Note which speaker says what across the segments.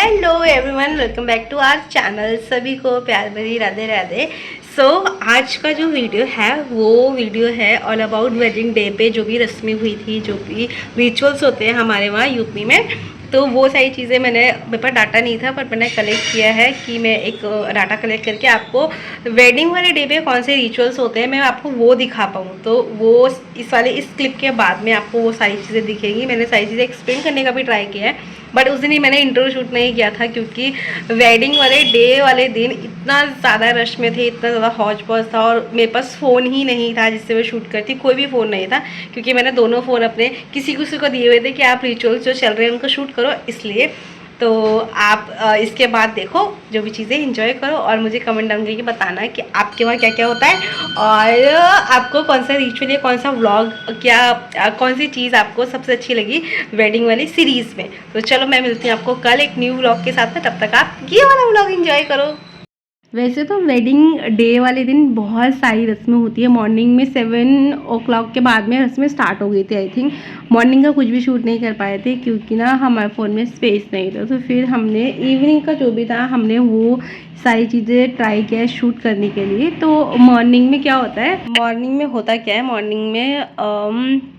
Speaker 1: Hello everyone, welcome back to our channel. सभी को प्यार भरी राधे राधे। सो आज का जो वीडियो है वो वीडियो है ऑल अबाउट वेडिंग डे पे जो भी रस्में हुई थी, जो भी रिचुअल्स होते हैं हमारे वहाँ यूपी में। तो वो सारी चीज़ें मेरे पास डाटा नहीं था, पर मैंने कलेक्ट किया है कि मैं एक डाटा कलेक्ट करके आपको वेडिंग वाले डे पे कौन से रिचुअल्स होते हैं मैं आपको वो दिखा पाऊँ। तो वो इस क्लिप के बाद में आपको वो सारी चीज़ें दिखेंगी। मैंने सारी चीज़ें एक्सप्लेन करने का भी ट्राई किया है, बट उस दिन ही मैंने इंट्रो शूट नहीं किया था क्योंकि वेडिंग वाले डे वाले दिन इतना ज़्यादा रश में थे, इतना ज़्यादा हौच पौच था और मेरे पास फ़ोन ही नहीं था जिससे मैं शूट करती। कोई भी फ़ोन नहीं था क्योंकि मैंने दोनों फ़ोन अपने किसी किसी को दिए हुए थे कि आप रिचुअल्स जो चल रहे हैं उनको शूट करो, इसलिए। तो आप इसके बाद देखो जो भी चीज़ें एंजॉय करो और मुझे कमेंट डाउन करके बताना कि आपके वहाँ क्या क्या होता है और आपको कौन सा रिचुअल या कौन सा व्लॉग कौन सी चीज़ आपको सबसे अच्छी लगी वेडिंग वाली सीरीज़ में। तो चलो मैं मिलती हूँ आपको कल एक न्यू व्लॉग के साथ में, तब तक आप ये वाला व्लॉग एंजॉय करो। वैसे तो वेडिंग डे वाले दिन बहुत सारी रस्में होती है। मॉर्निंग में 7 o'clock के बाद में रस्में स्टार्ट हो गई थी। आई थिंक मॉर्निंग का कुछ भी शूट नहीं कर पाए थे क्योंकि ना हमारे फ़ोन में स्पेस नहीं था। तो फिर हमने इवनिंग का जो भी था हमने वो सारी चीज़ें ट्राई किया शूट करने के लिए। तो मॉर्निंग में क्या होता है, मॉर्निंग में होता क्या है, मॉर्निंग में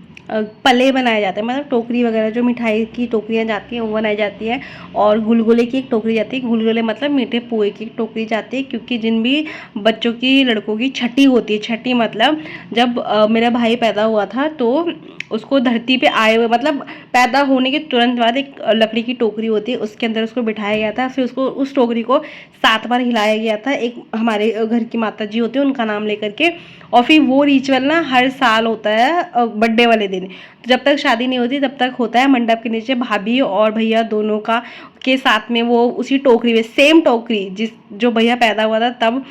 Speaker 1: पले बनाए जाते हैं, मतलब टोकरी वगैरह जो मिठाई की टोकरियाँ जाती हैं वो बनाई जाती है। और गुलगुले की एक टोकरी जाती है, गुलगुले मतलब मीठे पोए की एक टोकरी जाती है। क्योंकि जिन भी बच्चों की लड़कों की छठी होती है, छठी मतलब जब मेरा भाई पैदा हुआ था तो उसको धरती पे आए हुए मतलब पैदा होने के तुरंत बाद एक लकड़ी की टोकरी होती है, उसके अंदर उसको बिठाया गया था। फिर उसको उस टोकरी को 7 बार हिलाया गया था। एक हमारे घर की माता जी होती है उनका नाम लेकर के। और फिर वो रिचुअल ना हर साल होता है बर्थडे वाले दिन। जब तक शादी नहीं होती तब तक होता है। मंडप के नीचे भाभी और भैया दोनों का के साथ में वो उसी टोकरी में, सेम टोकरी जो भैया पैदा हुआ था तब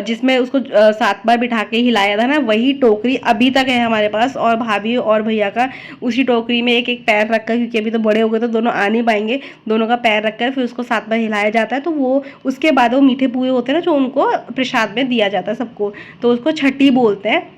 Speaker 1: जिसमें उसको 7 बार बिठा के हिलाया था ना, वही टोकरी अभी तक है हमारे पास। और भाभी और भैया का उसी टोकरी में एक एक पैर रखकर, क्योंकि अभी तो बड़े हो गए तो दोनों आ नहीं पाएंगे, दोनों का पैर रखकर फिर उसको 7 बार हिलाया जाता है। तो वो उसके बाद वो मीठे पुए होते हैं ना जो उनको प्रसाद में दिया जाता है सबको, तो उसको छठी बोलते हैं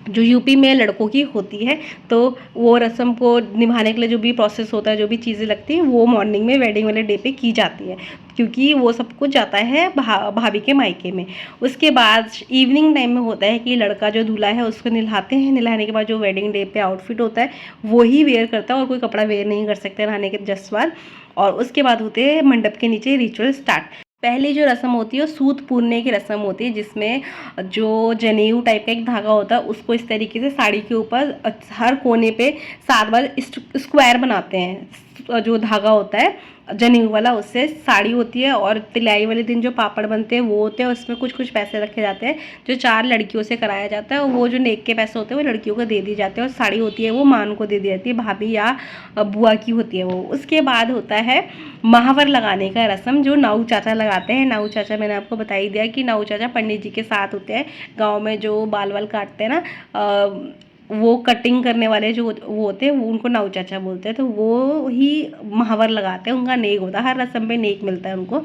Speaker 1: जो यूपी में लड़कों की होती है। तो वो रस्म को निभाने के लिए जो भी प्रोसेस होता है, जो भी चीज़ें लगती हैं वो मॉर्निंग में वेडिंग वाले डे पे की जाती है क्योंकि वो सब कुछ जाता है भाभी के मायके में। उसके बाद इवनिंग टाइम में होता है कि लड़का जो दूल्हा है उसको नहलाते हैं। नहलाने के बाद जो वेडिंग डे पे आउटफिट होता है वो ही वेयर करता है और कोई कपड़ा वेयर नहीं कर सकते नहाने के जस्ट बाद। और उसके बाद होते हैं मंडप के नीचे रिचुअल स्टार्ट। पहली जो रस्म होती है वो सूत पूरने की रस्म होती है, जिसमें जो जनेऊ टाइप का एक धागा होता है उसको इस तरीके से साड़ी के ऊपर हर कोने पे 7 बार स्क्वायर बनाते हैं। जो धागा होता है जनेऊ वाला उससे साड़ी होती है। और तिलाई वाले दिन जो पापड़ बनते हैं वो होते हैं, उसमें कुछ कुछ पैसे रखे जाते हैं जो 4 लड़कियों से कराया जाता है। और वो जो नेक के पैसे होते हैं वो लड़कियों को दे दिए जाते हैं और साड़ी होती है वो मान को दे दी जाती है, भाभी या बुआ की होती है वो। उसके बाद होता है महावर लगाने का रस्म जो नाऊ चाचा लगाते हैं। नाऊ चाचा मैंने आपको बता ही दिया कि नाऊ चाचा पंडित जी के साथ होते हैं। गाँव में जो बाल वाल काटते हैं ना, वो कटिंग करने वाले जो वो होते हैं वो उनको नाऊ चाचा बोलते हैं। तो वो ही महावर लगाते हैं, उनका नेक होता है, हर रस्म पे नेक मिलता है उनको।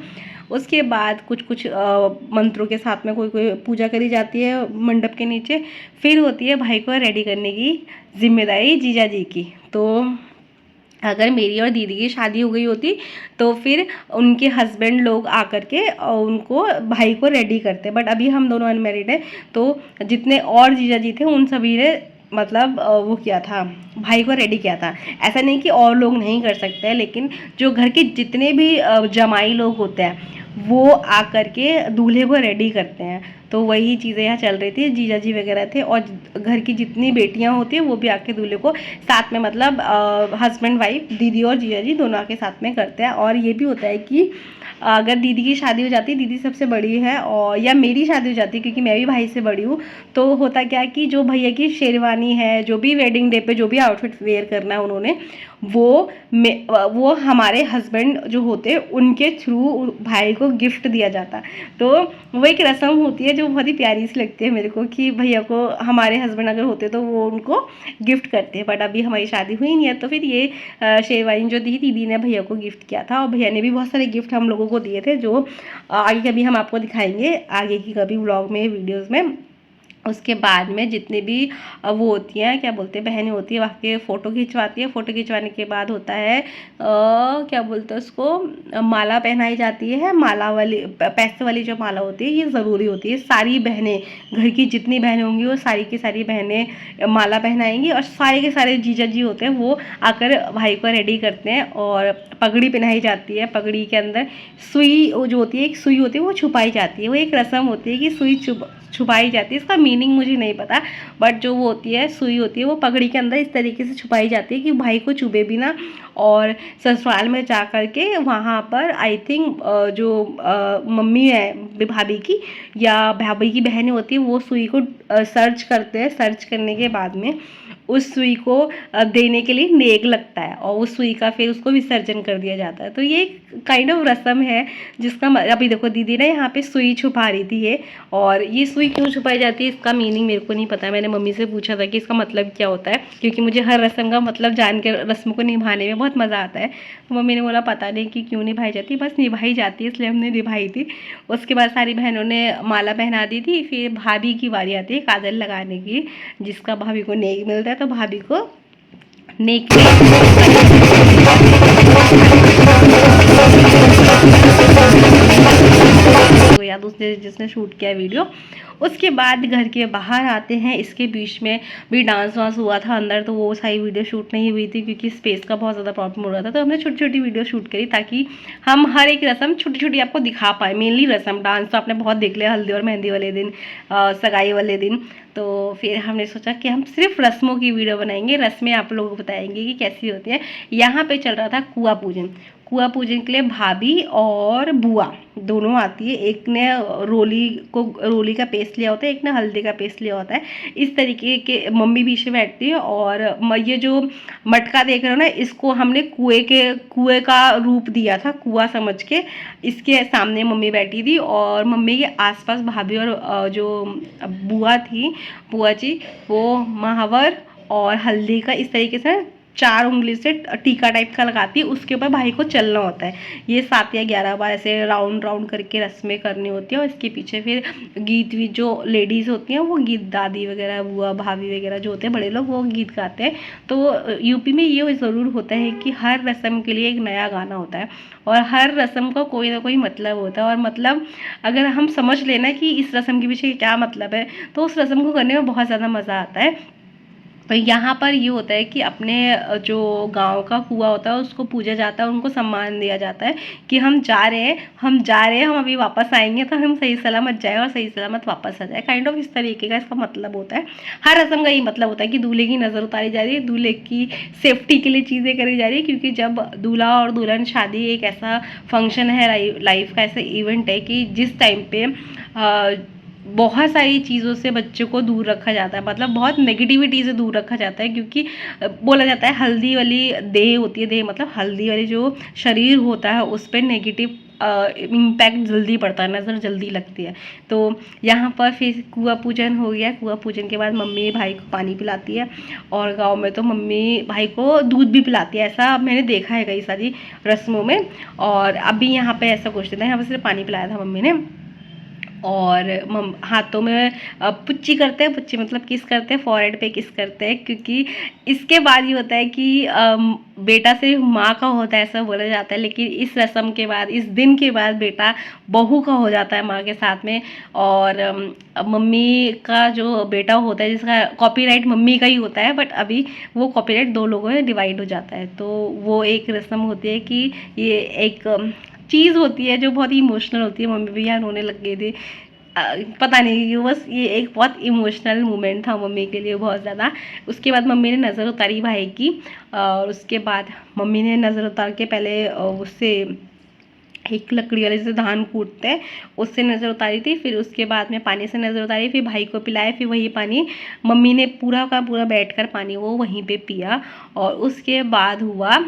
Speaker 1: उसके बाद कुछ कुछ मंत्रों के साथ में कोई कोई पूजा करी जाती है मंडप के नीचे। फिर होती है भाई को रेडी करने की जिम्मेदारी जीजा जी की। तो अगर मेरी और दीदी की शादी हो गई होती तो फिर उनके हस्बैंड लोग आकर के उनको भाई को रेडी करते। बट अभी हम दोनों अनमैरिड हैं तो जितने और जीजा जी थे उन सभी ने मतलब वो किया था, भाई को रेडी किया था। ऐसा नहीं कि और लोग नहीं कर सकते हैं, लेकिन जो घर के जितने भी जमाई लोग होते हैं वो आकर के दूल्हे को रेडी करते हैं। तो वही चीज़ें यहाँ चल रही थी। जीजा जी वगैरह थे और घर की जितनी बेटियाँ होती हैं वो भी आके दूल्हे को साथ में, मतलब हस्बैंड वाइफ दीदी और जीजा जी दोनों आके साथ में करते हैं। और ये भी होता है कि अगर दीदी की शादी हो जाती है, दीदी सबसे बड़ी है, और या मेरी शादी हो जाती है क्योंकि मैं भी भाई से बड़ी हूँ, तो होता क्या कि जो भैया की शेरवानी है, जो भी वेडिंग डे पे जो भी आउटफिट वेयर करना है उन्होंने, वो हमारे हस्बैंड जो होते हैं उनके थ्रू भाई को गिफ्ट दिया जाता। तो वो एक रस्म होती है जो बहुत ही प्यारी सी लगती है मेरे को कि भैया को हमारे हस्बैंड अगर होते तो वो उनको गिफ्ट करते हैं। बट अभी हमारी शादी हुई नहीं है तो फिर ये शेरवानी जो दी दीदी ने भैया को गिफ्ट किया था। और भैया ने भी बहुत सारे गिफ्ट हम लोगों को दिए थे जो आगे कभी हम आपको दिखाएंगे, आगे की कभी व्लॉग में, वीडियोज़ में। उसके बाद में जितने भी वो होती हैं, क्या बोलते हैं, बहनें होती है, वहाँ के फ़ोटो खिंचवाती है। फ़ोटो खिंचवाने के बाद होता है क्या बोलते हैं उसको, माला पहनाई जाती है। माला वाली पैसे वाली जो माला होती है ये ज़रूरी होती है। सारी बहनें, घर की जितनी बहनें होंगी वो सारी की सारी बहनें माला पहनाएंगी, और सारे के सारे जीजा जी होते हैं वो आकर भाई को रेडी करते हैं, और पगड़ी पहनाई जाती है। पगड़ी के अंदर सुई वो जो होती है, एक सुई होती है वो छुपाई जाती है। वो एक रस्म होती है कि सुई छुपाई जाती है। इसका मीनिंग मुझे नहीं पता, बट जो वो होती है सुई होती है वो पगड़ी के अंदर इस तरीके से छुपाई जाती है कि भाई को चुभे भी ना। और ससुराल में जा कर के वहाँ पर आई थिंक जो मम्मी है भाभी की या भाभी की बहनें होती है वो सुई को सर्च करते हैं। सर्च करने के बाद में उस सुई को देने के लिए नेक लगता है, और उस सुई का फिर उसको विसर्जन कर दिया जाता है। तो ये काइंड ऑफ रस्म है जिसका अभी देखो दीदी ना यहाँ पे सुई छुपा रही थी ये, और ये सुई क्यों छुपाई जाती है इसका मीनिंग मेरे को नहीं पता। मैंने मम्मी से पूछा था कि इसका मतलब क्या होता है, क्योंकि मुझे हर रस्म का मतलब जान के रस्म को निभाने में बहुत मज़ा आता है। तो मम्मी ने बोला पता नहीं कि क्यों निभाई जाती, बस निभाई जाती है इसलिए हमने निभाई थी। उसके बाद सारी बहनों ने माला पहना दी थी। फिर भाभी की बारी आती है काजल लगाने की, जिसका भाभी को नेक मिलता है, तो भाभी को नेक तो याद उसने जिसने शूट किया वीडियो। उसके बाद घर के बाहर आते हैं। इसके बीच में भी डांस वांस हुआ था अंदर, तो वो सारी वीडियो शूट नहीं हुई थी क्योंकि स्पेस का बहुत ज़्यादा प्रॉब्लम हो रहा था। तो हमने छोटी छोटी वीडियो शूट करी ताकि हम हर एक रस्म छोटी छोटी आपको दिखा पाए। मेनली रस्म, डांस तो आपने बहुत देख लिया हल्दी और मेहंदी वाले दिन, सगाई वाले दिन। तो फिर हमने सोचा कि हम सिर्फ रस्मों की वीडियो बनाएंगे, रस्में आप लोगों को बताएंगे कि कैसी होती है। यहाँ पे चल रहा था कुआं पूजन। कुआं पूजन के लिए भाभी और बुआ दोनों आती है। एक ने रोली का पेस्ट लिया होता है, एक ने हल्दी का पेस्ट लिया होता है। इस तरीके के मम्मी बीच में बैठती है, और ये जो मटका देख रहे हो ना, इसको हमने कुएं का रूप दिया था, कुआं समझ के। इसके सामने मम्मी बैठी थी, और मम्मी के आसपास भाभी और जो बुआ थी, बुआ जी, वो महावर और हल्दी का इस तरीके से 4 उंगली से टीका टाइप का लगाती है। उसके ऊपर भाई को चलना होता है। ये 7 या 11 बार ऐसे राउंड राउंड करके रस्में करनी होती है। और इसके पीछे फिर गीत भी, जो लेडीज़ होती हैं वो गीत, दादी वगैरह, बुआ भाभी वगैरह जो होते हैं बड़े लोग, वो गीत गाते हैं। तो यूपी में ये ज़रूर होता है कि हर रस्म के लिए एक नया गाना होता है, और हर रस्म का कोई ना कोई मतलब होता है। और मतलब अगर हम समझ लेना कि इस रस्म के पीछे क्या मतलब है, तो उस रस्म को करने में बहुत ज़्यादा मज़ा आता है। तो यहाँ पर ये होता है कि अपने जो गांव का कुआं होता है उसको पूजा जाता है, उनको सम्मान दिया जाता है कि हम जा रहे हैं, हम अभी वापस आएंगे, तो हम सही सलामत जाए और सही सलामत वापस आ जाए। काइंड ऑफ इस तरीके का इसका मतलब होता है। हर रस्म का ये मतलब होता है कि दूल्हे की नज़र उतारी जा रही है, दूल्हे की सेफ्टी के लिए चीज़ें करी जा रही है। क्योंकि जब दूल्हा और दुल्हन, शादी एक ऐसा फंक्शन है, लाइफ का ऐसा इवेंट है कि जिस टाइम पे बहुत सारी चीज़ों से बच्चे को दूर रखा जाता है, मतलब बहुत नेगेटिविटी से दूर रखा जाता है। क्योंकि बोला जाता है हल्दी वाली देह होती है, देह मतलब हल्दी वाली जो शरीर होता है उस पर नेगेटिव इम्पैक्ट जल्दी पड़ता है, नज़र जल्दी लगती है। तो यहाँ पर फिर कुआं पूजन हो गया। कुआं पूजन के बाद मम्मी भाई को पानी पिलाती है, और गांव में तो मम्मी भाई को दूध भी पिलाती है। ऐसा मैंने देखा है कई सारी रस्मों में। और अभी यहाँ पे ऐसा कुछ नहीं था, यहाँ पर सिर्फ पानी पिलाया था मम्मी ने। और हाथों में पुच्ची करते हैं, पुच्ची मतलब किस करते हैं, फॉरहेड पे किस करते हैं। क्योंकि इसके बाद ये होता है कि बेटा सिर्फ माँ का होता है ऐसा बोला जाता है, लेकिन इस रस्म के बाद, इस दिन के बाद बेटा बहू का हो जाता है माँ के साथ में। और मम्मी का जो बेटा होता है जिसका कॉपीराइट मम्मी का ही होता है, बट अभी वो कॉपीराइट 2 लोगों में डिवाइड हो जाता है। तो वो एक रस्म होती है कि ये एक चीज़ होती है जो बहुत ही इमोशनल होती है। मम्मी भैया रोने लग गए थे, पता नहीं क्यों, बस ये एक बहुत इमोशनल मोमेंट था मम्मी के लिए बहुत ज़्यादा। उसके बाद मम्मी ने नज़र उतारी भाई की, और उसके बाद मम्मी ने नज़र उतार के पहले उससे एक लकड़ी वाले से धान कूटते हैं उससे नज़र उतारी थी। फिर उसके बाद में पानी से नज़र उतारी, फिर भाई को पिलाया। फिर वही पानी मम्मी ने पूरा का पूरा बैठकर पानी वो वहीं पे पिया। और उसके बाद हुआ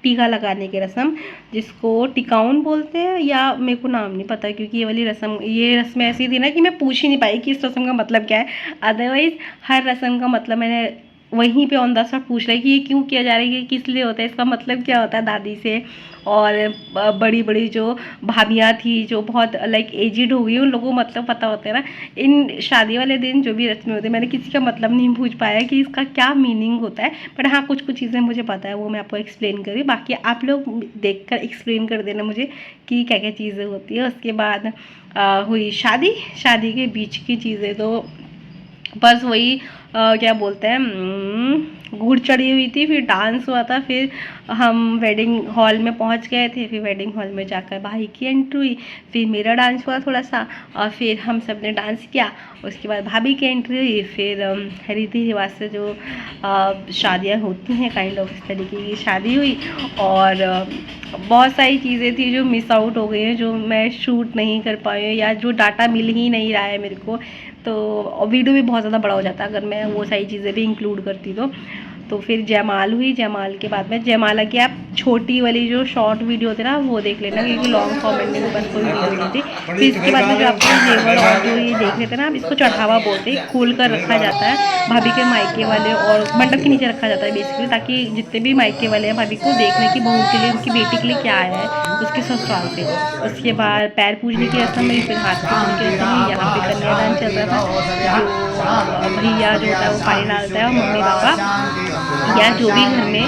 Speaker 1: टीका लगाने की रस्म, जिसको टिकाउन बोलते हैं, या मेरे को नाम नहीं पता। क्योंकि ये रस्म ऐसी थी ना कि मैं पूछ ही नहीं पाई कि इस रस्म का मतलब क्या है। अदरवाइज़ हर रस्म का मतलब मैंने वहीं पे ऑन द स्पॉट पूछ रहा है कि ये क्यों किया जा रहा है, ये किस लिए होता है, इसका मतलब क्या होता है दादी से। और बड़ी बड़ी जो भाभियाँ थी जो बहुत लाइक एजिड हो गई, उन लोगों को मतलब पता होता है ना इन शादी वाले दिन जो भी रस्में होती है। मैंने किसी का मतलब नहीं पूछ पाया कि इसका क्या मीनिंग होता है, बट हाँ कुछ कुछ चीज़ें मुझे पता है, वो मैं आपको एक्सप्लेन करी। बाकी आप लोग देख कर एक्सप्लेन कर देना मुझे कि क्या क्या चीज़ें होती है। उसके बाद हुई शादी। शादी के बीच की चीज़ें तो बस वही क्या बोलते हैं, घूड़ चढ़ी हुई थी, फिर डांस हुआ था, फिर हम वेडिंग हॉल में पहुंच गए थे, फिर वेडिंग हॉल में जाकर भाई की एंट्री हुई, फिर मेरा डांस हुआ थोड़ा सा और फिर हम सब ने डांस किया। उसके बाद भाभी की एंट्री हुई, फिर रीति रिवाज से जो शादियाँ होती हैं काइंड ऑफ इस तरीके की शादी हुई। और बहुत सारी चीज़ें थी जो मिस आउट हो गई हैं, जो मैं शूट नहीं कर पाई हूँ या जो डाटा मिल ही नहीं रहा है मेरे को। तो वीडियो भी बहुत ज़्यादा बड़ा हो जाता अगर मैं वो सारी चीज़ें भी इंक्लूड करती तो फिर जयमाल हुई। जयमाल के बाद में जयमाला की आप छोटी वाली जो शॉर्ट वीडियो होती है ना वो देख लेना, क्योंकि लॉन्ग फॉर्मेट में बस कोई वीडियो नहीं थी। फिर इसके बाद में जो आपको जेवर और जो ये देख लेते हैं ना, आप इसको चढ़ावा बोलते हैं, खोल कर रखा जाता है भाभी के मायके वाले और मंडप के नीचे रखा जाता है बेसिकली, ताकि जितने भी मायके वाले हैं भाभी को देखने की बहू के लिए, उनकी बेटी के लिए क्या आया है उसके ससुराल से। उसके बाद पैर पूजने की रस्म हुई, फिर हाथ पूजने की रस्म हुई। यहाँ पे कन्यादान चल रहा था, जो भैया जो होता है वो पानी डालता है और मम्मी पापा या जो भी घर में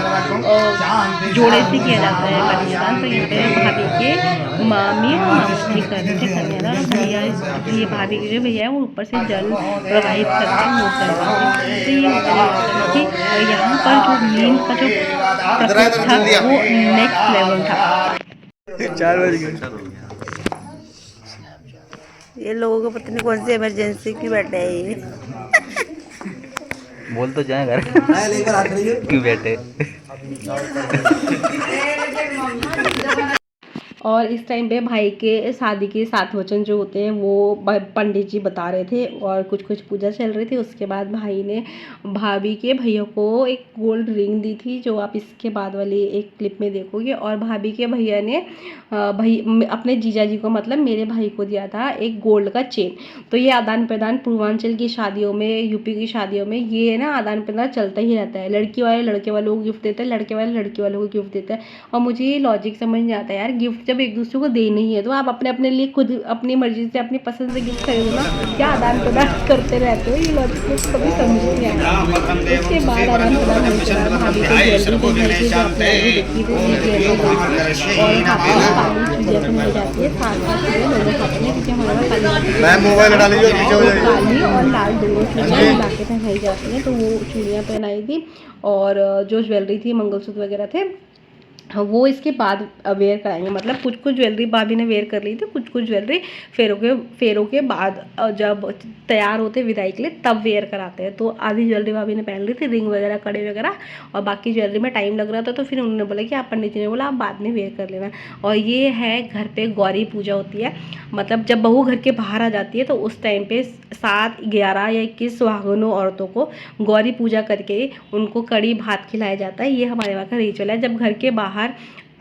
Speaker 1: जोड़े से किया जाता है कन्यादान, तो यहाँ पे भाभी के मामी और मामू जी करते थे कन्यादान। और भैया ये भाभी के जो भैया है वो ऊपर से जल प्रवाहित करके मुँह करते थे। तो ये थी। और यहाँ पर जो मेन का जो प्रकोप था वो नेक्स्ट लेवल था।
Speaker 2: 4 बज गए।
Speaker 1: ये लोगों को पता नहीं कौन सी इमरजेंसी की बैठे है ये।
Speaker 2: बोल तो जाए घर क्यों बैठे।
Speaker 1: और इस टाइम पे भाई के शादी के 7 वचन जो होते हैं वो पंडित जी बता रहे थे और कुछ कुछ पूजा चल रही थी। उसके बाद भाई ने भाभी के भैया को एक गोल्ड रिंग दी थी, जो आप इसके बाद वाली एक क्लिप में देखोगे। और भाभी के भैया ने अपने जीजा जी को मतलब मेरे भाई को दिया था एक गोल्ड का चेन। तो ये आदान प्रदान पूर्वांचल की शादियों में, यूपी की शादियों में ये ना आदान प्रदान चलता ही रहता है। लड़की वाले लड़के वालों को गिफ्ट देते हैं, लड़के वाले लड़की वालों को गिफ्ट देते हैं। और मुझे ये लॉजिक समझ नहीं आता यार, गिफ्ट जब एक दूसरे को देनी ही है तो आप अपने अपने लिए खुद अपनी मर्जी से अपनी पसंद से गिफ्ट खरीदो ना, क्या आदान प्रदान करते रहते हो, ये लॉजिक कभी समझ नहीं आया। उसके बाद आदान प्रदान होने के बाद भाभी को ज्वेलरी जो आपने देखी थी ये ज्वेलरी और हाथों में काली चूड़ियाँ पहनाई जाती है, साथ साथ दोनों हाथों में, क्योंकि हमारे काली और लाल दोनों चूड़ियाँ मिला के पहनाई जाती हैं। तो वो चूड़ियाँ पहनाई थी और जो ज्वेलरी थी मंगलसूत्र वगैरह थे वो इसके बाद वेयर कराएंगे। मतलब कुछ कुछ ज्वेलरी भाभी ने वेयर कर ली थी, कुछ कुछ ज्वेलरी फेरों के बाद जब तैयार होते विदाई के लिए तब वेयर कराते हैं। तो आधी ज्वेलरी भाभी ने पहन ली थी, रिंग वगैरह कड़े वगैरह, और बाकी ज्वेलरी में टाइम लग रहा था तो फिर उन्होंने बोला कि आप पंडित जी ने बोला आप बाद में वेयर कर लेना। और ये है घर पे गौरी पूजा होती है, मतलब जब बहू घर के बाहर आ जाती है तो उस टाइम पे 7, 11 या 21 सुहागनों औरतों को गौरी पूजा करके उनको कड़ी भात खिलाया जाता है। ये हमारे वहाँ का रिचुअल है जब घर के बाहर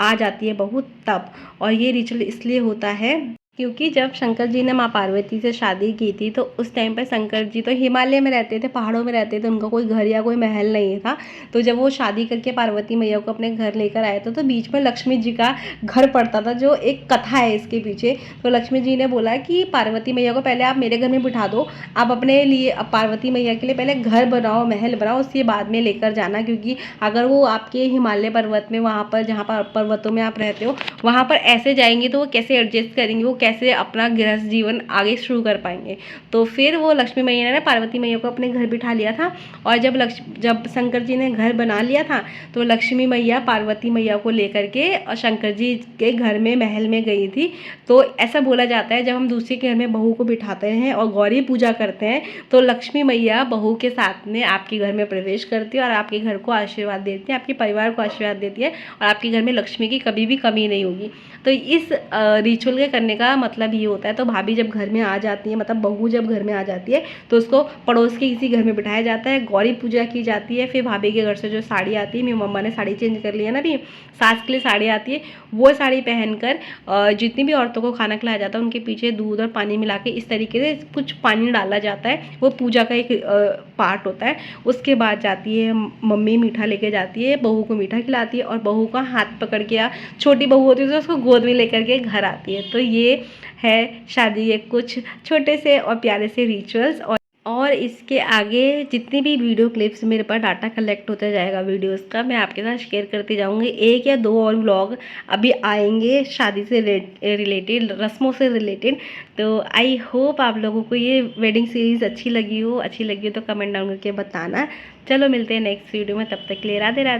Speaker 1: आ जाती है बहू तब। और ये रिचुअल इसलिए होता है क्योंकि जब शंकर जी ने माँ पार्वती से शादी की थी तो उस टाइम पर शंकर जी तो हिमालय में रहते थे, पहाड़ों में रहते थे, उनका कोई घर या कोई महल नहीं था। तो जब वो शादी करके पार्वती मैया को अपने घर लेकर आए थे तो बीच में लक्ष्मी जी का घर पड़ता था, जो एक कथा है इसके पीछे। तो लक्ष्मी जी ने बोला कि पार्वती मैया को पहले आप मेरे घर में बिठा दो, आप अपने लिए पार्वती मैया के लिए पहले घर बनाओ, महल बनाओ, उसके बाद में लेकर जाना, क्योंकि अगर वो आपके हिमालय पर्वत में वहाँ पर जहाँ पर पर्वतों में आप रहते हो वहाँ पर ऐसे जाएंगे तो वो कैसे एडजस्ट करेंगे, वो कैसे अपना गृहस्थ जीवन आगे शुरू कर पाएंगे। तो फिर वो लक्ष्मी मैया ने पार्वती मैया को अपने घर बिठा लिया था। और जब शंकर जी ने घर बना लिया था तो लक्ष्मी मैया पार्वती मैया को लेकर के शंकर जी के घर में महल में गई थी। तो ऐसा बोला जाता है जब हम दूसरे के घर में बहू को बिठाते हैं और गौरी पूजा करते हैं तो लक्ष्मी मैया बहू के साथ में आपके घर में प्रवेश करती है और आपके घर को आशीर्वाद देती है, आपके परिवार को आशीर्वाद देती है और आपके घर में लक्ष्मी की कभी भी कमी नहीं होगी। तो इस रिचुअल के करने का का मतलब ये होता है। तो भाभी जब घर में आ जाती है, मतलब बहू जब घर में आ जाती है तो उसको पड़ोस के किसी घर में बिठाया जाता है, गौरी पूजा की जाती है। फिर भाभी के घर से जो साड़ी आती है, मेरी मम्मा ने साड़ी चेंज कर लिया ना अभी, सास के लिए साड़ी आती है, वो साड़ी पहनकर जितनी भी औरतों को खाना खिलाया जाता है उनके पीछे दूध और पानी मिला के इस तरीके से कुछ पानी डाला जाता है, वो पूजा का एक पार्ट होता है। उसके बाद जाती है मम्मी मीठा लेके जाती है, बहू को मीठा खिलाती है और बहू का हाथ पकड़ के, या छोटी बहू होती है तो उसको गोद में लेकर के घर आती है। तो ये है शादी के कुछ छोटे से और प्यारे से रिचुअल्स। और इसके आगे जितनी भी वीडियो क्लिप्स मेरे पास डाटा कलेक्ट होता जाएगा वीडियोस का, मैं आपके साथ शेयर करती जाऊंगी। 1 या 2 और व्लॉग अभी आएंगे शादी से रिलेटेड, रस्मों से रिलेटेड। तो आई होप आप लोगों को ये वेडिंग सीरीज़ अच्छी लगी हो तो कमेंट डाउन करके बताना। चलो मिलते हैं नेक्स्ट वीडियो में, तब तक के लिए राधे राधे।